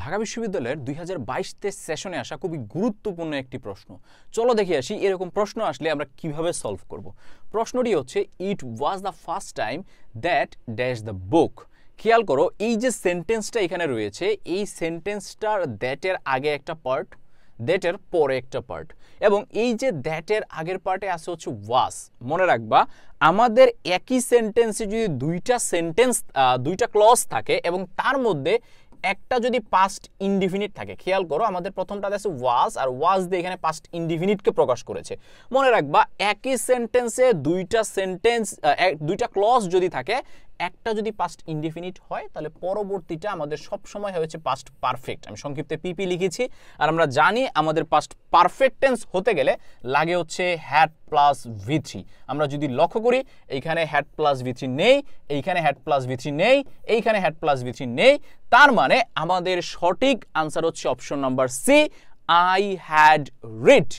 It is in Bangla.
ঢাকা বিশ্ববিদ্যালয়ের 2022 সেশনে আসা খুবই গুরুত্বপূর্ণ একটি প্রশ্ন। চলো দেখে আসি এরকম প্রশ্ন আসলে আমরা কিভাবে সলভ করব। প্রশ্নটি হচ্ছে it was the first time that dash the book. খেয়াল করো এই যে সেন্টেন্সটা এখানে রয়েছে, এই সেন্টেন্সটার দ্যাটের আগে একটা পার্ট, দ্যাটের পরে একটা পার্ট, এবং এই যে দ্যাটের আগের পার্টে আছে হচ্ছে ওয়াজ। মনে রাখবা আমাদের একই সেন্টেন্সে যদি দুইটা ক্লজ থাকে এবং তার মধ্যে একটা যদি পাস্ট ইনডিফিনিট থাকে, খেয়াল করো আমাদের প্রথমটাতে আছে ওয়াজ, আর ওয়াজ দিয়ে এখানে পাস্ট ইনডিফিনিটকে প্রকাশ করেছে। মনে রাখবা একই সেন্টেন্সে দুইটা ক্লজ যদি থাকে, একটা যদি পাস্ট ইনডিফিনিট হয় তাহলে পরবর্তীটা আমাদের সব সময় হচ্ছে পাস্ট পারফেক্ট। আমি সংক্ষিপ্তে পিপি লিখেছি, আর আমরা জানি আমাদের পাস্ট পারফেক্ট টেন্স হতে গেলে লাগে হচ্ছে হ্যাড প্লাস V3। আমরা যদি লক্ষ্য করি এইখানে হ্যাড প্লাস V3 নেই, এইখানে হ্যাড প্লাস V3 নেই, এইখানে হ্যাড প্লাস V3 নেই। তার মানে আমাদের সঠিক আনসার হচ্ছে option number C, I had read.